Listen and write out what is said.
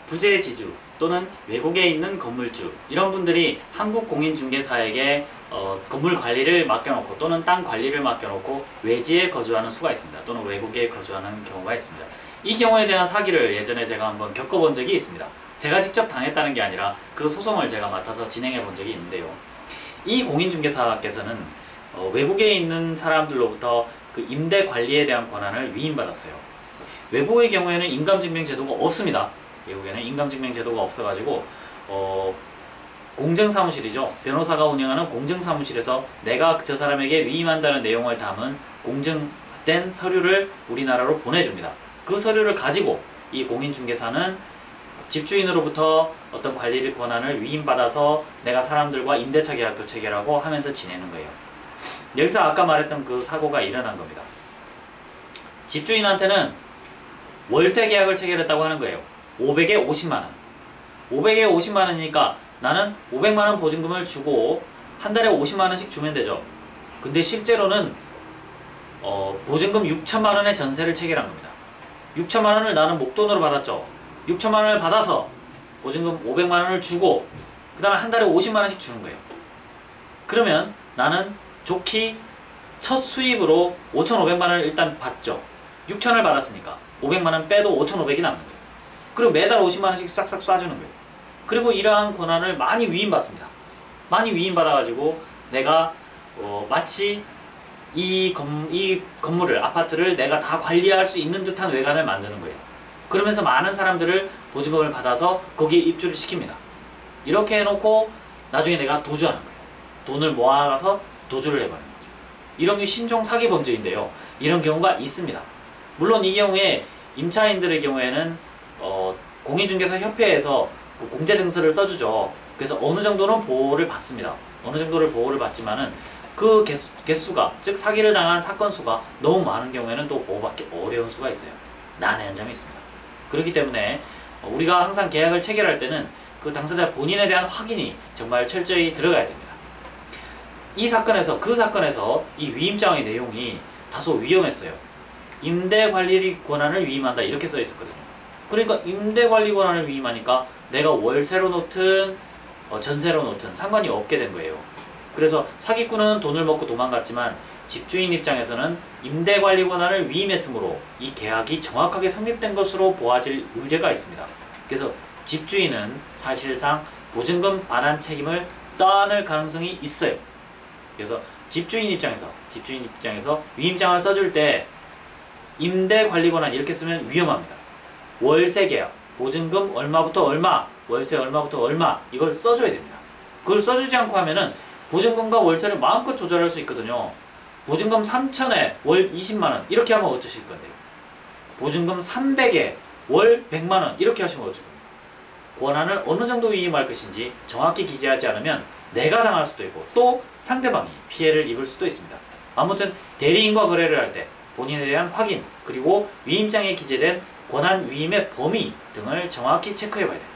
부재지주 또는 외국에 있는 건물주 이런 분들이 한국 공인중개사에게 건물 관리를 맡겨놓고 또는 땅 관리를 맡겨놓고 외지에 거주하는 수가 있습니다. 또는 외국에 거주하는 경우가 있습니다. 이 경우에 대한 사기를 예전에 제가 한번 겪어본 적이 있습니다. 제가 직접 당했다는 게 아니라 그 소송을 제가 맡아서 진행해 본 적이 있는데요. 이 공인중개사께서는 외국에 있는 사람들로부터 그 임대 관리에 대한 권한을 위임받았어요. 외국의 경우에는 인감증명제도가 없습니다. 외국에는 인감증명제도가 없어가지고 공증사무실이죠. 변호사가 운영하는 공증사무실에서 내가 저 사람에게 위임한다는 내용을 담은 공증된 서류를 우리나라로 보내줍니다. 그 서류를 가지고 이 공인중개사는 집주인으로부터 어떤 관리 권한을 위임받아서 내가 사람들과 임대차 계약도 체결하고 하면서 지내는 거예요. 여기서 아까 말했던 그 사고가 일어난 겁니다. 집주인한테는 월세 계약을 체결했다고 하는 거예요. 500에 50만원. 500에 50만원이니까 나는 500만원 보증금을 주고 한 달에 50만원씩 주면 되죠. 근데 실제로는 보증금 6천만원의 전세를 체결한 겁니다. 6천만원을 나는 목돈으로 받았죠. 6천만원을 받아서 보증금 500만원을 주고 그 다음에 한 달에 50만원씩 주는 거예요. 그러면 나는 좋게 첫 수입으로 5,500만원을 일단 받죠. 6천을 받았으니까 500만원 빼도 5,500이 남는 거예요. 그리고 매달 50만원씩 싹싹 쏴주는 거예요. 그리고 이러한 권한을 많이 위임받습니다. 많이 위임받아가지고 내가 마치 이 건물을, 아파트를 내가 다 관리할 수 있는 듯한 외관을 만드는 거예요. 그러면서 많은 사람들을 보증금을 받아서 거기에 입주를 시킵니다. 이렇게 해놓고 나중에 내가 도주하는 거예요. 돈을 모아가서 도주를 해버리는 거죠. 이런 게 신종 사기 범죄인데요. 이런 경우가 있습니다. 물론 이 경우에 임차인들의 경우에는 공인중개사 협회에서 그 공제증서를 써주죠. 그래서 어느 정도는 보호를 받습니다. 어느 정도를 보호를 받지만은 그 개수가, 즉 사기를 당한 사건 수가 너무 많은 경우에는 또 보호받기 어려운 수가 있어요. 난해한 점이 있습니다. 그렇기 때문에 우리가 항상 계약을 체결할 때는 그 당사자 본인에 대한 확인이 정말 철저히 들어가야 됩니다. 그 사건에서 이 위임장의 내용이 다소 위험했어요. 임대관리 권한을 위임한다 이렇게 써 있었거든요. 그러니까 임대관리 권한을 위임하니까 내가 월세로 놓든 전세로 놓든 상관이 없게 된 거예요. 그래서 사기꾼은 돈을 먹고 도망갔지만 집주인 입장에서는 임대관리 권한을 위임했으므로 이 계약이 정확하게 성립된 것으로 보아질 우려가 있습니다. 그래서 집주인은 사실상 보증금 반환 책임을 떠안을 가능성이 있어요. 그래서 집주인 입장에서 위임장을 써줄 때 임대관리 권한 이렇게 쓰면 위험합니다. 월세 계약, 보증금 얼마부터 얼마, 월세 얼마부터 얼마 이걸 써줘야 됩니다. 그걸 써주지 않고 하면은 보증금과 월세를 마음껏 조절할 수 있거든요. 보증금 3천에 월 20만원 이렇게 하면 어쩌실 건데요. 보증금 300에 월 100만원 이렇게 하시면 어쩌실 건데요. 권한을 어느 정도 위임할 것인지 정확히 기재하지 않으면 내가 당할 수도 있고 또 상대방이 피해를 입을 수도 있습니다. 아무튼 대리인과 거래를 할 때 본인에 대한 확인 그리고 위임장에 기재된 권한 위임의 범위 등을 정확히 체크해 봐야 됩니다.